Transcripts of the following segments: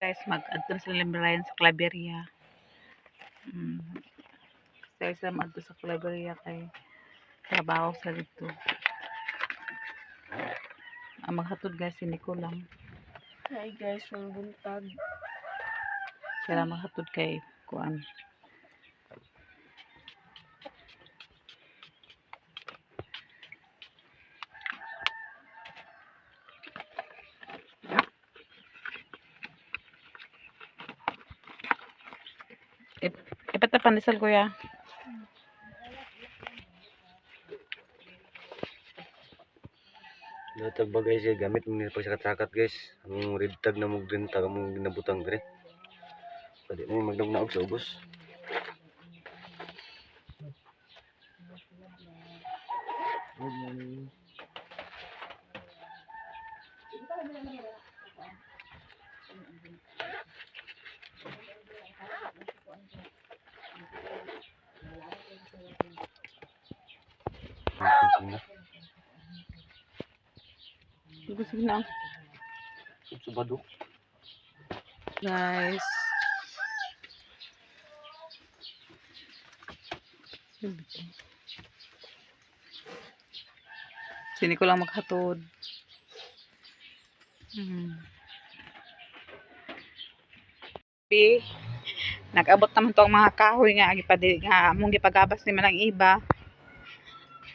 Guys, mag-adto na sila limbrayan sa Claveria. Guys, mag-adto sa Claveria kay trabaho sa dito. Ang maghatod guys, si Nico lang. Hi guys, mga buntag. Sila maghatod kay kuan. Ipat na pandesal kuya. Natag bagay siya gamit mo nila pagsakat-sakat guys. Ang red tag na mong green tag mong ginabutang dire. Pwede mo magnaog sa ubos. Sige na. Subado. Guys. Sini ko lang maghatod. Nag-abot naman to ang mga kahoy nga among gipagabas ni manang iba.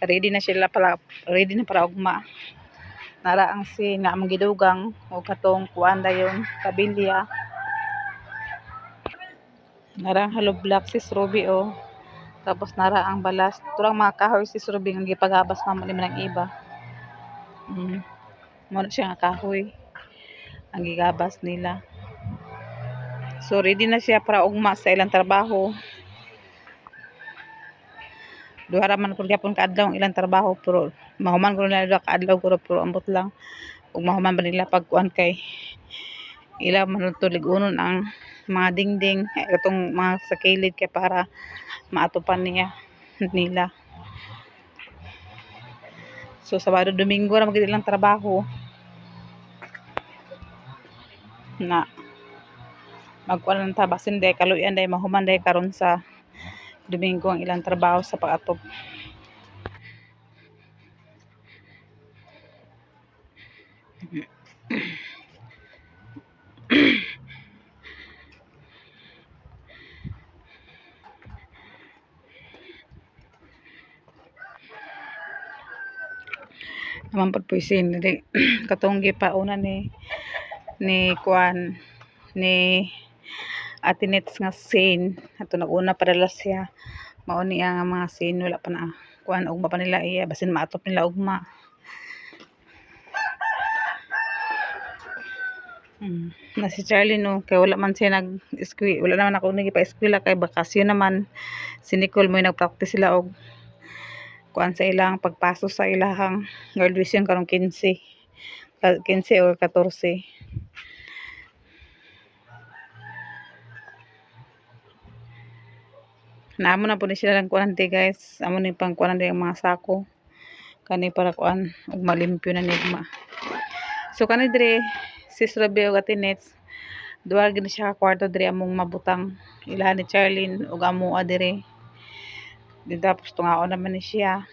Ready na sila para ugma. Nara ang nga among gidugang o katong kuan dayon kabilya. Nara ang hollow block si Ruby o. Tapos nara ang balas. Turang mga kahoy si Ruby nga gipagabas namo ni manang iba. Mo siya nga kahoy ang gigabas nila. So ready na siya para ugma sa ilang trabaho. Duha ra man kun gyapon kaadlaw ang ilang trabaho pero mahuman ko nila duha kaadlaw pero ambot lang ug mahuman ba nila pagkuan kay ila man to ligunon ang mga dingding katong mga sa kilid kay para maatupan nila. So Sabado Domingo ra magid ilang trabaho na magkuan lang ta basin day kaluyan day mahuman day karon sa Domingo ang ilang trabaho sa pag-atop. Naman pud puisin dili katong gipauna ni kuan ni Atinets nga scene ato naguna padala siya mao ni ang mga scene wala pa na kuan ugma pa nila iya basin maatop nila ugma. Na si Charlie no kay wala man siya wala naman ako nagipa-eskwela kay bakasyon naman. Si Nicole mo nagpractice sila og kuan sa ilang pagpasok sa ilahang graduation karong 15 or 14. Naamo na po ni sila lang kuan guys. Amo ni pang kuan ang mga sako. Kani para kuan ug malimpyo na nigma. So kani dire sis Ruby ug Atinets duha gid siya ka kwarto dire among mabutang ilahan ni Charlene ug amo dire. Di tapos tungaon naman ni siya.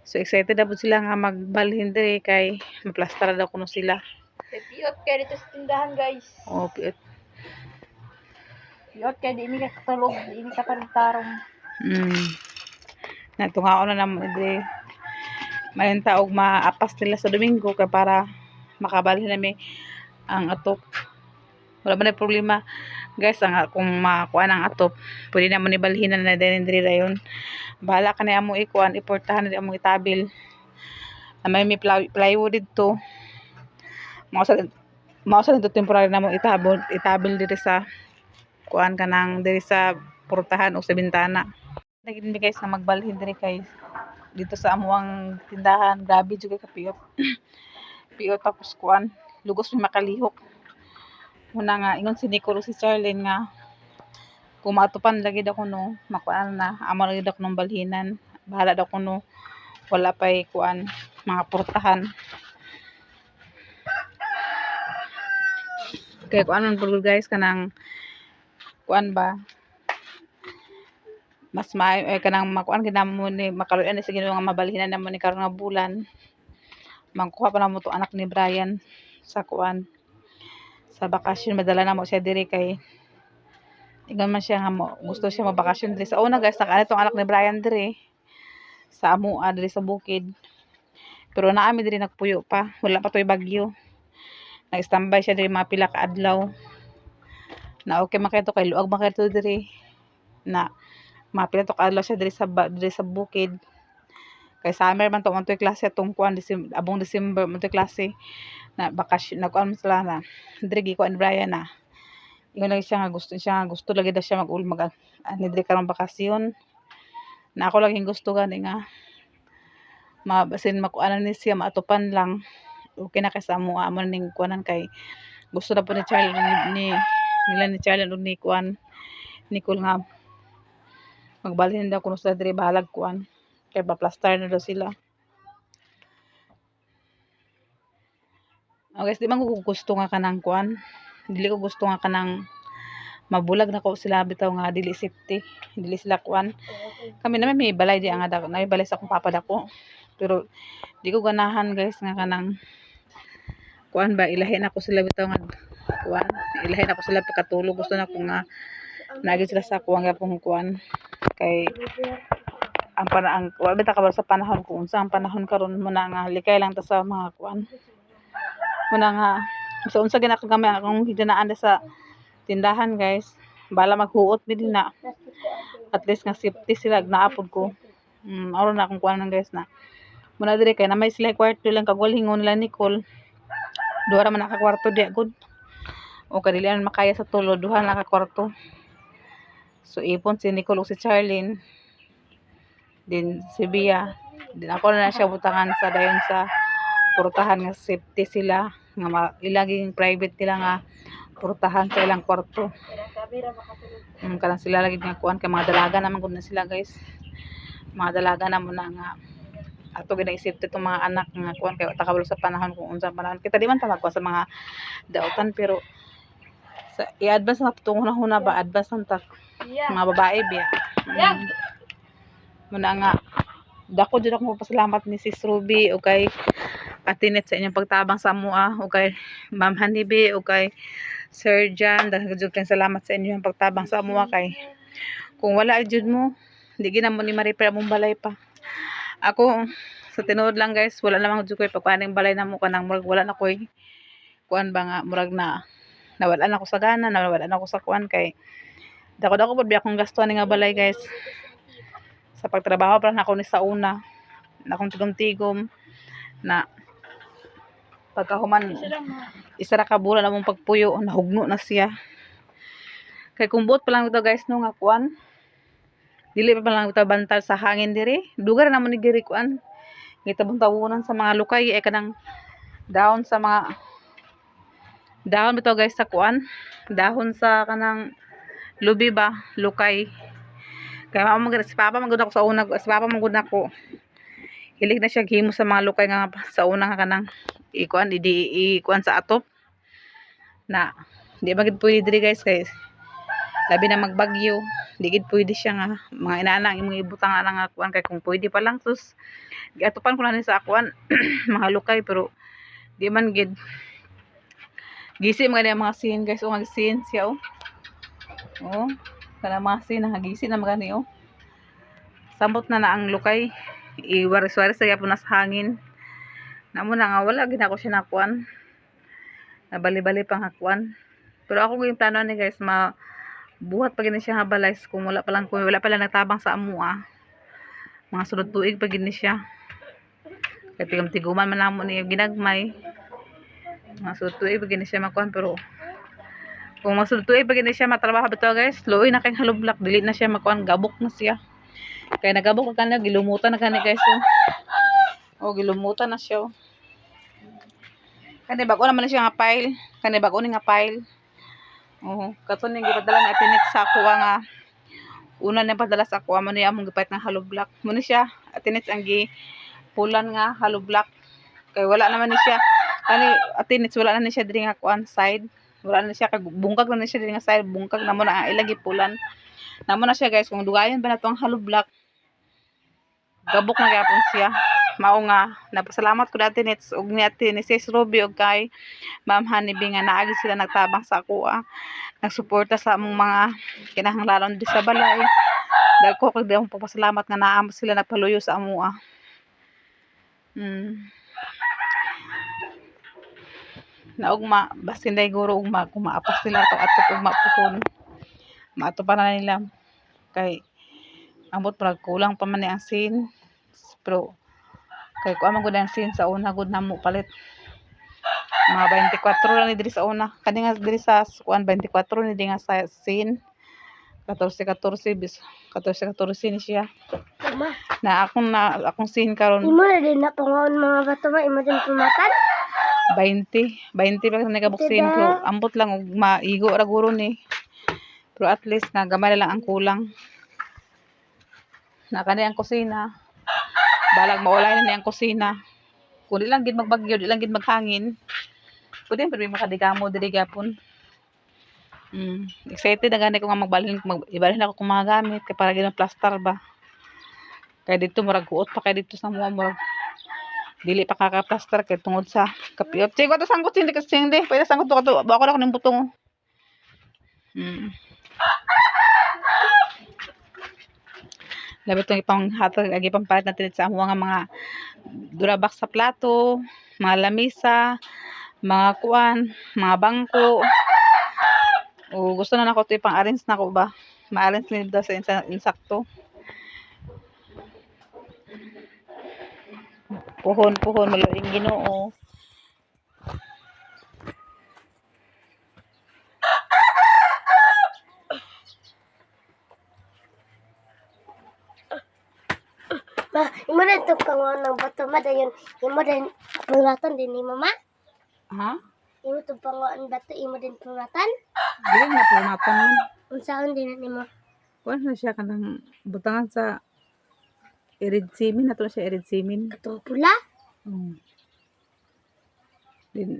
So excited na po sila nga magbalhin dire kay maplastar daw kuno sila. Piot kay dito sa tindahan guys. Oh, piot. Piot kay di mi katulog, di mi katarong. Natungaon na naman dire. Malinta og maapas nila sa Domingo kay para makabalhin nami ang atop. Wala man na problema guys kung makuha ang atop pwede naman ibalhinan na din dire dayon. Bahala ka na amo ikuan iportahan na amo itabil na may plywood dito. Mao sa dito temporary na mo itabil dire sa kuan kanang dire sa portahan o sa bintana. Lagi din guys na magbalhin dire kay dito sa amuang tindahan grabe jud kay kapiyot. Piyot tapos kuan lugos may makalihok. Muna nga ingon si Nicole si Charlene nga kung maatupan lagi daw kuno makuan na amo lagi daw kuno balhinan. Bahala daw kuno wala pay kuan mga portahan. Kay kuan man pud guys kanang kuan ba mas kanang makuan ginamon ni makaluyan ni sa Ginoo nga mabalhinan namon ni karon nga bulan. Mangkuha pa namo to anak ni Brian sa kuan sa bakasyon, madala na mo siya diri kay ingon man siya nga mo gusto siya mabakasyon diri sa una guys. Nakaani tong anak ni Brian diri sa amua diri sa bukid, pero naami diri nagpuyo pa, wala pa toy bagyo. Nag-standby siya diri mga pila ka adlaw na okay man to kay luag man to diri na mapila to ka adlaw siya diri sa bukid. Kay summer man to untoy klase atong kuan abong December untoy klase na bakasyon nagkuan sila na diri gi kuan Brian na ingon lang siya nga gusto lagi daw siya ani diri karong bakasyon na ako laging gusto gani nga mabasin makuanan ni siya maatupan lang okay na kay sa amo ning kuanan kay gusto na po ni Charlie nila ni Charlie ug ni kuan Nicole nga magbalhin daw kuno sila diri bahalag kuan kay ba-plaster na daw sila. Okay, di man ko gusto nga kanang kuan. Dili ko gusto nga kanang mabulag na ko sila bitaw nga dili safety. Dili sila kuan. Kami naman may balay di nga dako. May balay sa akong papa dako. Pero di ko ganahan guys nga kanang kuan ba ilahin ako sila bitaw nga kuan. Ilahin ako sila pagkatulog. Gusto na ko nga nagi sila sa kuan nga pong kuan. Kay ang wala bitaw ka sa panahon kung unsa ang panahon karon mo na nga likay lang ta sa mga kuan. Muna nga so unsa ginakagamay akong higdanaan sa tindahan guys bala maghuot mi din na at least nga safety sila naapod ko aron na akong kuanan guys na muna diri kay na may sila kwarto lang kagwalhingon nila Nicole duha ra man ka kwarto di good o kadilian makaya sa tulo duha na ka kwarto so ipon si Nicole ug si Charlene din si Bia din ako na siya butangan sa dayon sa portahan nga safety sila nga ilaging private nila nga portahan sa ilang kwarto. Kanang sila lagi nga kuan kay mga dalaga naman gud na sila guys. Mga dalaga naman na nga ato gina-isip itong mga anak nga kuan kay takabalo sa panahon kung unsa panahon. Kita di man ta magkuan sa mga dautan pero sa i-advance na tungo na huna ba advance ta mga babae biya. Muna nga dako jud ako magpasalamat ni Sis Ruby o kay Atinet sa inyong pagtabang sa mua o kay Ma'am Hanibi o kay Sir John dahil jud kay salamat sa inyong pagtabang sa mua kay kung wala jud mo di ginamon ni ma-repair among balay pa. Ako sa tinuod lang guys wala namang jud koy pagpaning balay namo kanang murag wala na koy kuan ba nga murag na nawalan ako sa gana nawalan ako sa kuan kay dako pud biya akong gasto ni nga balay guys. Sa pagtrabaho pa na ako ni sa una na akong tigom-tigom na pagkahuman isa ra ka bulan among pagpuyo nahugno na siya kay kung buot pa lang ito guys no nga kuan dili pa lang ito bantal sa hangin diri dugar namon ni diri kuan gitabon-tabonan sa mga lukay ay kanang dahon sa mga dahon bitaw guys sa kuan dahon sa kanang lubi ba lukay kaya si Papa magud ako sa una si Papa magud ako hilig na siya gihimo sa mga lukay nga sa una nga kanang ikuan ikuan sa atop na di magid pwede diri guys kay labi na magbagyo di gid pwede siya nga mga inana imong ibutang ana nga kuan kay kung pwede pa lang sus giatupan ko na ni sa akuan mga lukay pero di man gid gisi mga sin guys o nga sin siya oh kana mga sin nagisi na magani sambot na ang lukay iwaris-waris sa yapon nas hangin namo na nga wala gid ako siya nakuan nabali-bali pang hakuan pero ako yung plano ni guys buhat pa gid siya nga balay kung wala pa lang natabang sa amua mga sulod tuig pa gid ni siya kay tigam-tiguman man namo ni ginagmay mga sulod tuig pa gid ni siya makuan pero kung masulod tuig pa gid ni siya matrabaho bitaw guys luoy na kay haloblak dili na siya makuan gabok na siya kaya nagabok ka na gilumutan na kani guys gilumutan na siya kani bago naman na siya nga pile kani bago ni nga pile katon ning gipadala na Atinet sa ako nga una na padala sa ako amo ni among gipait ng hollow block mo ni siya Atinet ang gipulan nga hollow block kay wala naman ni siya kani Atinet wala na ni siya diri nga kuan side Wala na siya kag bungkag na siya din nga side, bungkag na mo na ang ilagi pulan. Namo na siya guys kung dugayon ba na to ang hollow block. Gabok na gyapon siya. Mao nga napasalamat ko dati ug ni Sis Ruby ug kay Ma'am Honeybee nga naagi sila nagtabang sa ako nagsuporta sa among mga kinahanglanon di sa balay. Dagko kag di akong papasalamat nga naa sila nagpaluyo sa amo naugma basin day guro ugma kung maapas sila to ato ugma puhon maato pa na nila kay ambot pa kulang pa man ni ang sin pero kay kuha man gud ang sin sa una gud namo palit mga 24 lang ni diri sa una kani nga diri sa kuan 24 ni di nga sa sin 14 bis 14 ni siya Mama, na akong sin karon imo na din na pangaon mga bato ma, imo din pumatan. 20 pa sa nagabuksin pero ambot lang ug maigo ra guro ni pero at least nga gamay na lang ang kulang na kani ang kusina balag maulay na ni ang kusina kung di lang gid magbagyo di lang gid maghangin pwede pero makadigamo diri gyapon excited na gani ko nga ibalhin ako kung mga gamit kay para gid plaster ba kay dito murag kuot pa kay dito sa mga murag dili pa kaka-plaster kay tungod sa kapiot. Sige, to sangkot hindi kasi hindi. Pwede sangkot to kato. Bako na ko ning butong. Labi itong ipang hatag agi pampalit natin sa amo nga mga durabak sa plato, mga lamisa, mga kuan, mga bangko. O gusto na nako to ipang arrange na ko ba? Ma-arrange ni daw sa insakto. Puhon maluing Ginoo. Ma, imo na to pangaon ng bato ma dayon. Imo din pulatan din ni mama. Ha? Imo to pangaon bato imo din pulatan. Dili na pumatan man. Unsaon din nimo? Kuan na siya kanang butangan sa irid simin nato siya irid simin. Katong pula?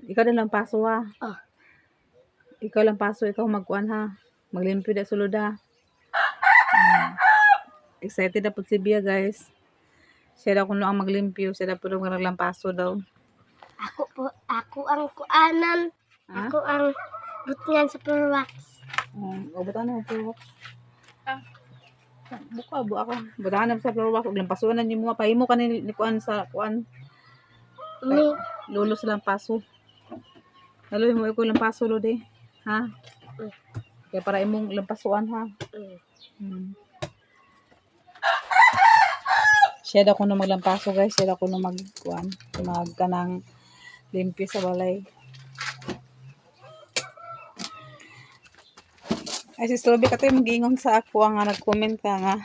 Ikaw din lang paso ha. Oh. Ikaw lang paso, ikaw magkuan ha. Maglimpyo da sulod ha. Excited na po si Bia guys. Siya daw kung ang maglimpyo, siya daw po daw naglampaso daw. Ako ang kuanan. Ha? Ako ang butngan sa Purwax. Butaan na po. Buka ako. Butaan na sa Florwax. Ug lampasuan na niyo mga pahimo ka ni kuan sa kuan. Ni Lolo sa lampaso. Lalo mo iko lampaso lo de. Ha? Kaya para imong lampasuan ha. Siya daw kuno maglampaso guys. Siya daw kuno magkuan. Magkanang limpyo sa balay. Ay si Strobe katoy magiingon sa ako nga nag-comment ka nga.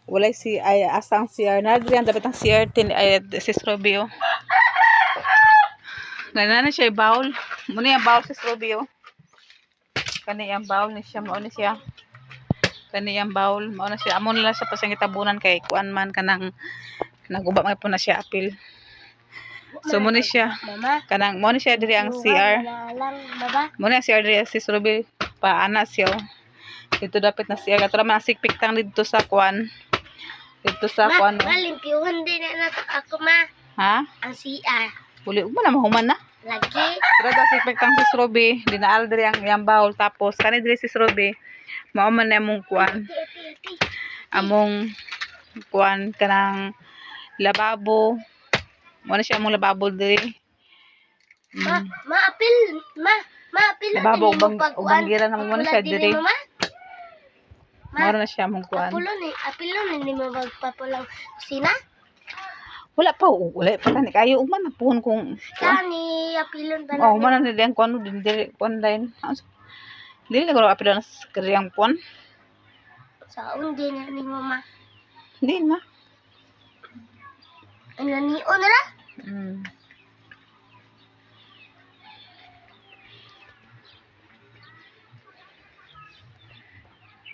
Walay si ay asang CR na diyan dapat ang CR ay si Strobe oh. Ganana siya bowl. Muna yung bowl si Strobe oh. Kani yung bowl ni siya mao ni siya. Kani yung bowl mao na siya. Amo na siya pa siyang itabunan kay kuan man kanang naguba man po na siya apil. So muna siya. mama. Kanang muna siya diri ang CR. Lang baba. Muna CR diri si Strobe pa ana siya. Dito dapat na CR kato man sikpik tang dito sa kuan. Dito sa kuan. Malimpyuhan din na ako ma. Ha? Ang CR. Uli mo na mahuman na. Lagi. Pero daw sikpik tang si Strobe, dinaal diri ang iyang bowl tapos kani diri si Strobe. Mao man na among kuan. Among kuan kanang lababo. Mo na siya among lababo diri. Maapil Lababo ug banggira na mo na siya diri. Mao na siya among kuan. Apil ni mo magpapulang kusina. Wala pa ni kayo man puhon kung Kani apilon ba oh man na diyan kuan din diri kuan line. Dili na ko apil na kriyang kuan. sa undi na ni mama. Di na. Ano ni onra?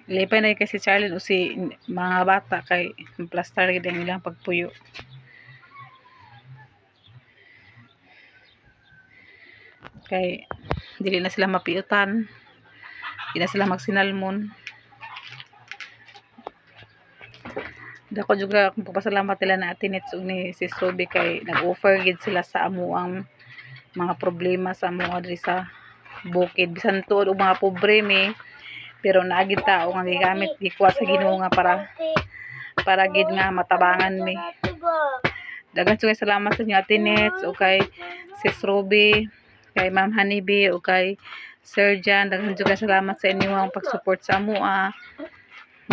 Lipay na kasi Charlene o si mga bata kay plaster gid ang ilang pagpuyo. Kay dili na sila mapiutan, di na sila magsinalmon. Dako juga kung papasalamat nila na Atinets ug ni Sis Ruby kay nag-offer gid sila sa amo ang mga problema sa amo diri sa bukid, bisan tuod og mga pobre mi, pero naagid tao nga gigamit gikuha sa Ginoo nga para gid nga matabangan mi. Daghang sugay salamat sa inyo Atinets o kay Sis Ruby, kay Ma'am Honeybee o kay Sir Jan. Daghang sugay salamat sa inyo ang pag-support sa amo nga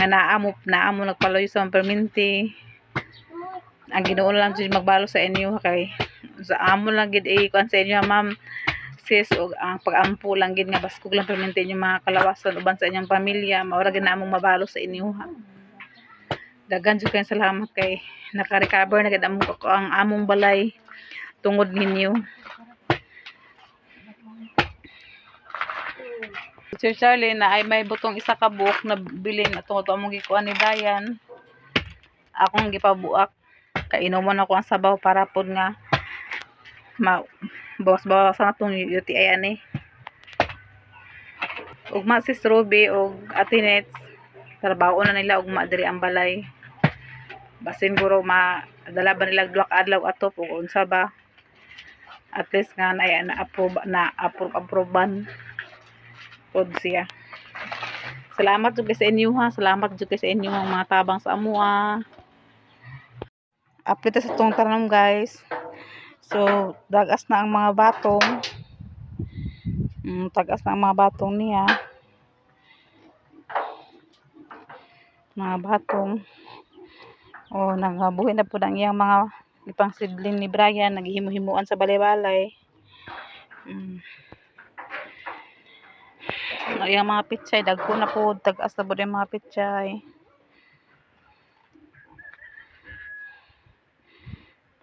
naamo nagpaloy sa perminti. Ang Ginoo lang jud magbalo sa inyo kay sa amo lang gid kuan sa inyo Ma'am Sis, og ang pag-ampo lang gid nga baskog lang perminti inyo mga kalawason uban sa inyong pamilya, mao ra gid namong mabalo sa inyo ha. Daghan jud kay salamat kay naka-recover na gid ang among balay tungod ninyo. Sir Charlie na ay may butong isa ka buok na bilin at tungod among gikuan ni Dayan. Akong gipabuak kay inomon ako ang sabaw para pod nga bawas-bawasan atong UTI ani. Ugma Sis Ruby og Atinets trabaho na nila ugma diri ang balay. Basin guro madala ba nila duha ka adlaw atop ug unsa ba. At least nga na-approvean pod siya. Salamat jud sa inyo ha. Salamat jud sa inyo mga tabang sa amo Update sa tong tanom guys. So dagas na ang mga batong. Tagas na ang mga batong niya. Mga batong. Nagabuhi na po ang iyang mga ipang sidling ni Brian. Naghihimo-himuan sa balay-balay. Yung mga pitsay, dagko na po, tagas na po yung mga pitsay.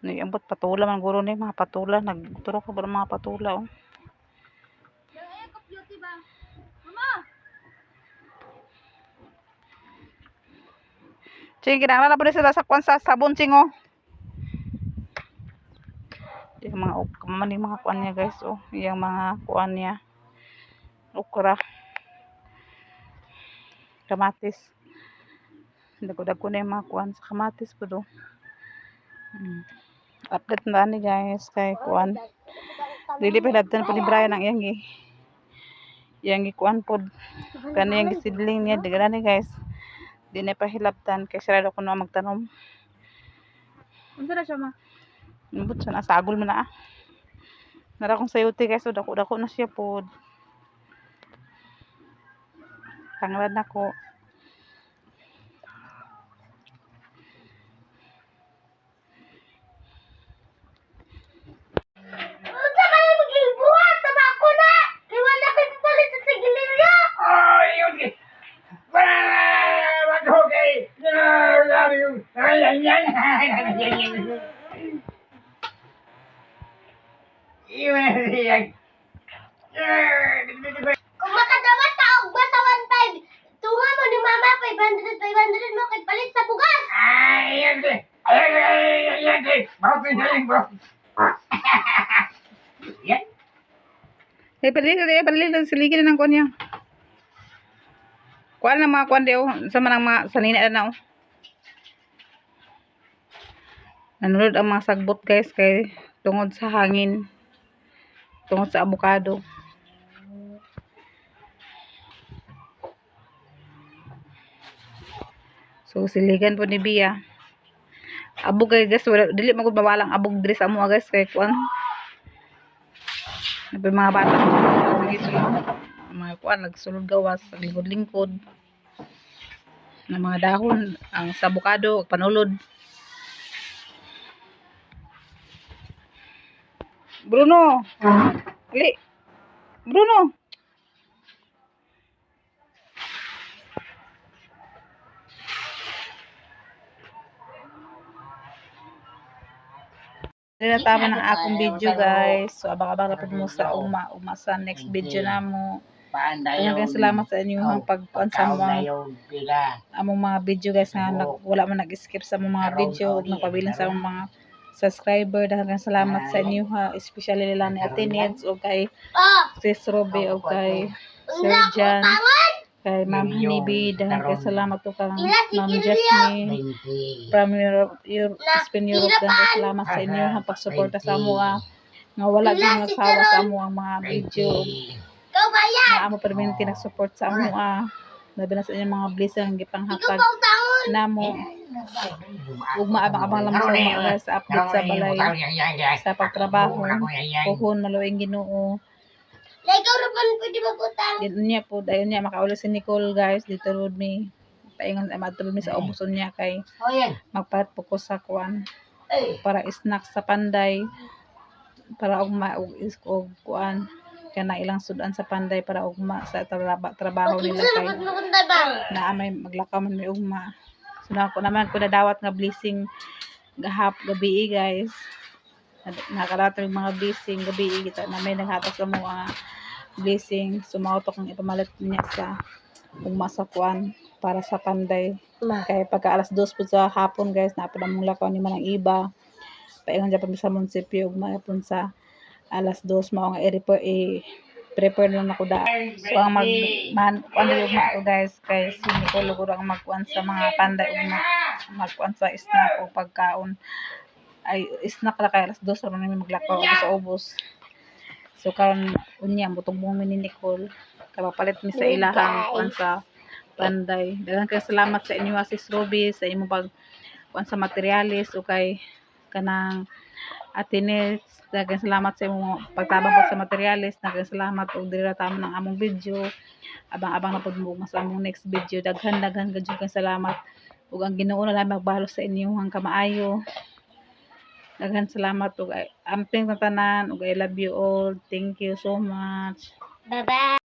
Nagambot patula man guro ni mga patula, nagturo ko ba ng mga patula Sige, kinahanglan na po sila sa kwan sa sabon singo. Yung mga kuan niya guys, yung mga kuan niya. Okra. Kamatis. Dagko na yung mga kuan sa kamatis po do. Update na ni guys kay kuan. Dili pa labtan po ni Brian ang iyang kuan pod. Kani yung gisidling niya digala ni guys. Di na pa hilabtan kay sarado ko na magtanom. Unsa na siya ma? Nabot siya na sagol man na Nara kong sayote guys, dako na siya pod. Panglad na ko. Unsa man yung magbuhat sa bako na? Kay wala kay palit sa sigililyo. Kung makadawat ta og basa 1.5, tunga mo ni mama 500 mo kay palit sa bugas. Palili lang siligin na ng kuan niya. Kuan na mga kuan daw sa manang mga sanina na Nanulod ang mga sagbot guys kay tungod sa hangin. Tungod sa avocado. So siligan po ni Bia. Abog guys, wala dili magud mawalang abog diri sa amo guys kay kuan. Mga bata mga kuan nagsulod gawas lingkod-lingkod ng mga dahon ang sa avocado panulod. Bruno. Ali. Bruno. Tama ng akong video guys. So abang-abang na po mo sa uma sa next video na mo. Maraming salamat sa inyong pag-kuan sa among mga video guys nga wala man nag-skip sa among mga video ug nagpabilin sa among mga subscriber. Daghang salamat sa inyo ha, especially nila ni Ate Neds o kay Oh, Sis Ruby o kay Sir unsa ko Jan, tangon? kay Ma'am Honeybee. Daghang salamat to kang Ila si Ma'am Kilya. Jasmine from Europe, Spain, Europe. Daghang salamat sa inyo ha pagsuporta sa amo nga wala gyud nagsawa sa amo ang mga video Ikaw ba yan? na amo permanente nag-support sa amo labi na sa inyong mga blessing ang Ikaw gipanghatag ba tangon? namo ug maabang-abang lang sa mga guys sa update sa balay sa pagtrabaho puhon maluing Ginoo. Na ikaw ra man pwede magutang. Din niya po dayon niya makauli si Nicole guys dito rod mi paingon matulog mi sa ubuson niya kay magpalit po ko sa kuan para snack sa Panday para ugma og kuan kana ilang sudan sa Panday para ugma sa trabaho nila Kinsa kay dapat magunta ba? na may maglakaw man may ugma. So na ko naman ko nadawat nga blessing gabi guys. Nakarating mga blessing gabi kita na may naghatag sa mga blessing sumautok ng ipamalit niya sa ugma sa kuan para sa Panday. Kay pagka alas 2 po sa hapon guys na pa mong lakaw ni manang iba. Paingon dyan pa sa munisipyo ugma pun sa alas 2 mao nga prepare lang ako da. So ang kuan yung ako guys kay si Nicole guro ang magkuan sa mga Panday ugma magkuan sa snack o pagkaon ay snack ra kay alas 2 ra man maglakaw sa ubos. So karon unya butong mo ni Nicole kapapalit mi sa ilahang kuan sa Panday. Daghang kay salamat sa inyo Sis Ruby sa imong pag kuan sa materialis o kay kanang Ate Nels. Daghang salamat sa imong pagtabang pa sa materialis. Daghang salamat og diri ra tamo ng among video. Abang-abang na pud mo sa among next video. Daghan gud kay salamat ug ang Ginoo na lang magbalos sa inyong kamaayo. Daghan salamat ug amping tanan ug I love you all. Thank you so much. Bye-bye.